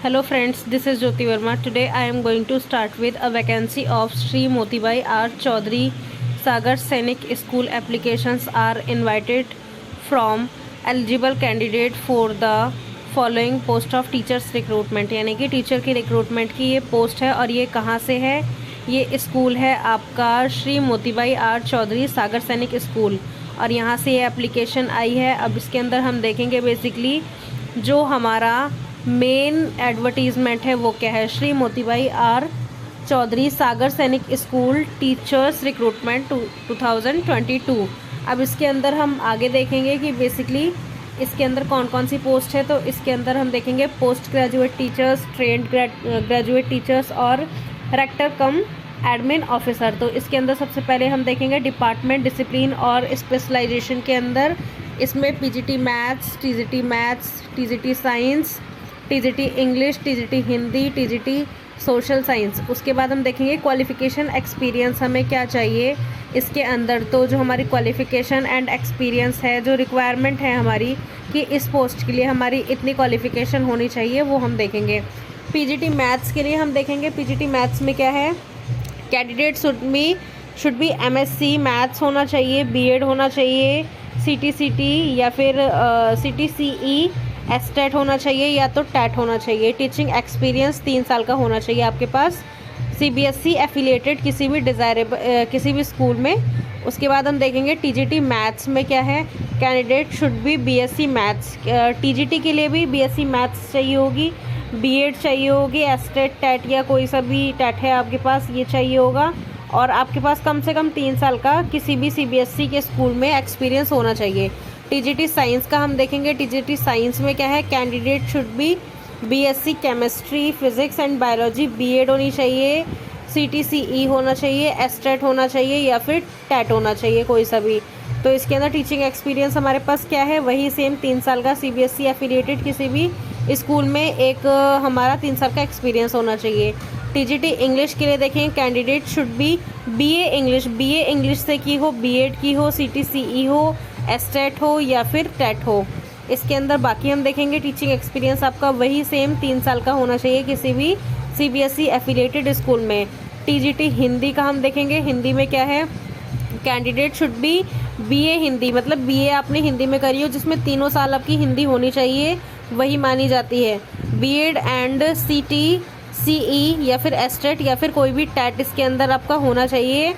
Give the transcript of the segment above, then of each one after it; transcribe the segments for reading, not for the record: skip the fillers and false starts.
Hello friends, this is Jyoti Verma. Today I am going to start with a vacancy of Sri Motibai R. Chaudhary Sagar Sainik School. Applications are invited from eligible candidate for the following post of teachers recruitment. यानी कि teacher की recruitment की ये post है और ये कहाँ से है? ये स्कूल है आपका श्री मोतीबाई आर चौधरी सागर सैनिक स्कूल और यहाँ से ये एप्लीकेशन आई है। अब इसके अंदर हम देखेंगे बेसिकली जो हमारा मेन एडवर्टीज़मेंट है वो क्या है, श्री मोतीबाई आर चौधरी सागर सैनिक स्कूल टीचर्स रिक्रूटमेंट 2022। अब इसके अंदर हम आगे देखेंगे कि बेसिकली इसके अंदर कौन कौन सी पोस्ट है। तो इसके अंदर हम देखेंगे post graduate teachers, trained graduate teachers और रेक्टर कम एडमिन ऑफिसर। तो इसके अंदर सबसे पहले हम देखेंगे डिपार्टमेंट, डिसिप्लिन और स्पेशलाइजेशन के अंदर इसमें PGT maths, TGT science, TGT English, TGT Hindi, TGT social science. उसके बाद हम देखेंगे क्वालिफ़िकेशन, एक्सपीरियंस हमें क्या चाहिए इसके अंदर। तो जो हमारी क्वालिफ़िकेशन एंड एक्सपीरियंस है, जो रिक्वायरमेंट है हमारी कि इस पोस्ट के लिए हमारी इतनी क्वालिफ़िकेशन होनी चाहिए, वो हम देखेंगे। पीजीटी मैथ्स के लिए हम देखेंगे पीजीटी मैथ्स में क्या है, candidate should B MSc maths होना चाहिए, बीएड होना चाहिए, सीटीसीटी या फिर सीटीसीई एस्टेट होना चाहिए या तो टैट होना चाहिए। टीचिंग एक्सपीरियंस 3 साल का होना चाहिए आपके पास, सीबीएसई एफिलिएटेड किसी भी स्कूल में। उसके बाद हम देखेंगे टीजीटी मैथ्स में क्या है, candidate should be BSc maths. TGT के लिए भी बीएससी मैथ्स चाहिए होगी, बीएड चाहिए होगी, एस्टेट टैट या कोई सा भी टैट है आपके पास ये चाहिए होगा और आपके पास कम से कम 3 साल का किसी भी सीबीएसई के स्कूल में एक्सपीरियंस होना चाहिए। टीजीटी साइंस का हम देखेंगे टीजीटी साइंस में क्या है, candidate should be BSc chemistry, physics and biology, BEd होनी चाहिए, सीटीसीई होना चाहिए, एस्टेट होना चाहिए या फिर टैट होना चाहिए कोई सा भी। तो इसके अंदर टीचिंग एक्सपीरियंस हमारे पास क्या है, वही सेम 3 साल का सीबीएसई एफिलिएटेड किसी भी स्कूल में एक हमारा 3 साल का एक्सपीरियंस होना चाहिए। टीजीटी इंग्लिश के लिए देखें, candidate should B BA English से की हो, बीएड की हो, सीटीसीई हो, एस्टेट हो या फिर टैट हो। इसके अंदर बाकी हम देखेंगे टीचिंग एक्सपीरियंस आपका वही सेम 3 साल का होना चाहिए किसी भी सीबीएसई एफिलिएटेड स्कूल में। टीजीटी हिंदी का हम देखेंगे, हिंदी में क्या है, candidate should B BA Hindi, मतलब बीए आपने हिंदी में करी हो जिसमें 3 साल आपकी हिंदी होनी चाहिए, वही मानी जाती है। बीएड एंड सीटी या फिर एस्टेट या फिर कोई भी टैट इसके अंदर आपका होना चाहिए,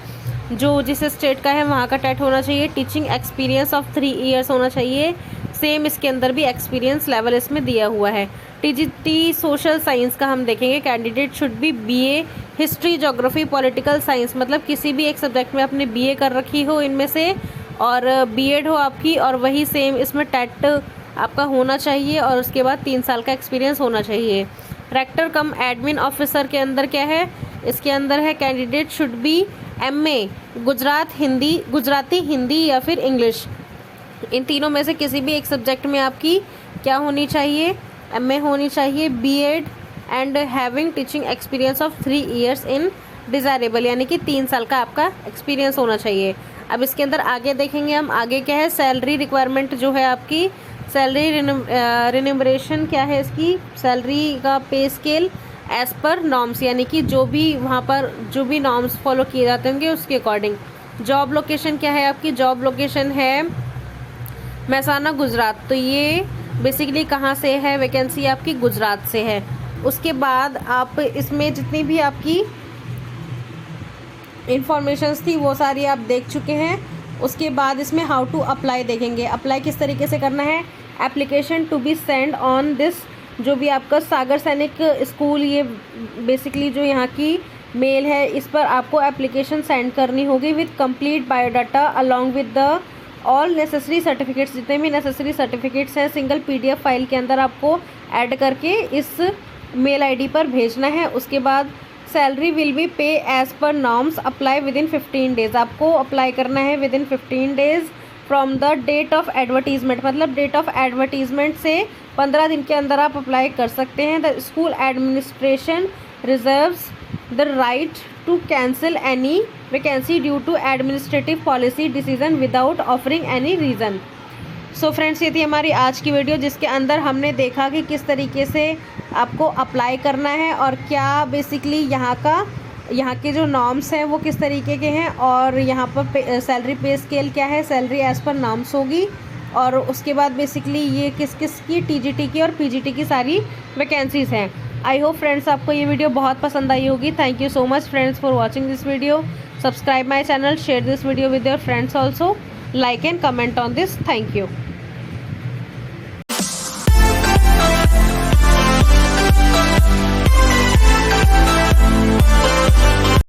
जो जिस स्टेट का है वहाँ का टैट होना चाहिए। टीचिंग एक्सपीरियंस ऑफ 3 इयर्स होना चाहिए, सेम इसके अंदर भी एक्सपीरियंस लेवल इसमें दिया हुआ है। टीजीटी सोशल साइंस का हम देखेंगे, candidate should B BA history, geography, political science, मतलब किसी भी एक सब्जेक्ट में आपने बीए कर रखी हो इनमें से और बीएड हो आपकी और वही सेम इसमें टैट आपका होना चाहिए और उसके बाद 3 साल का एक्सपीरियंस होना चाहिए। रेक्टर कम एडमिन ऑफिसर के अंदर क्या है, इसके अंदर है candidate should B MA Gujarati Hindi या फिर इंग्लिश, इन तीनों में से किसी भी एक सब्जेक्ट में आपकी क्या होनी चाहिए, एमए होनी चाहिए, BEd and having teaching experience of 3 years in desirable, यानी कि 3 साल का आपका एक्सपीरियंस होना चाहिए। अब इसके अंदर आगे देखेंगे हम, आगे क्या है, सैलरी रिक्वायरमेंट जो है आपकी, सैलरी रिन्यूमरेशन क्या है इसकी, सैलरी का पे स्केल एज़ पर नॉर्म्स, यानी कि जो भी वहाँ पर जो भी नॉर्म्स फॉलो किए जाते होंगे उसके अकॉर्डिंग। जॉब लोकेशन क्या है आपकी, जॉब लोकेशन है महसाना गुजरात। तो ये बेसिकली कहाँ से है, वैकेंसी आपकी गुजरात से है। उसके बाद आप इसमें जितनी भी आपकी इंफॉर्मेशंस थी वो सारी आप देख चुके हैं। उसके बाद इसमें हाउ टू अप्लाई देखेंगे, अप्लाई किस तरीके से करना है। Application to be send on this, जो भी आपका सागर सैनिक स्कूल, ये बेसिकली जो यहाँ की मेल है, इस पर आपको एप्लीकेशन सेंड करनी होगी with complete biodata along with the all necessary certificates, जितने भी नेसेसरी सर्टिफिकेट्स हैं सिंगल पीडीएफ फाइल के अंदर आपको ऐड करके इस मेल आईडी पर भेजना है। उसके बाद salary will be pay as per norms, apply within 15 days, आपको अप्लाई करना है within 15 days from the date of advertisement, मतलब डेट ऑफ एडवर्टीजमेंट से 15 दिन के अंदर आप अप्लाई कर सकते हैं। The school administration reserves the right to cancel any vacancy due to administrative policy decision without offering any reason. So friends, ये थी हमारी आज की वीडियो जिसके अंदर हमने देखा कि किस तरीके से आपको अप्लाई करना है और क्या बेसिकली यहाँ के जो नॉर्म्स हैं वो किस तरीके के हैं, और यहाँ पर सैलरी पे स्केल क्या है, सैलरी एज़ पर नॉर्म्स होगी। और उसके बाद बेसिकली ये किस किस की टीजीटी की और पीजीटी की सारी वैकेंसीज़ हैं। आई होप फ्रेंड्स आपको ये वीडियो बहुत पसंद आई होगी। Thank you so much friends for watching this video. Subscribe my channel, share this video with your friends also, like and comment on this. Thank you.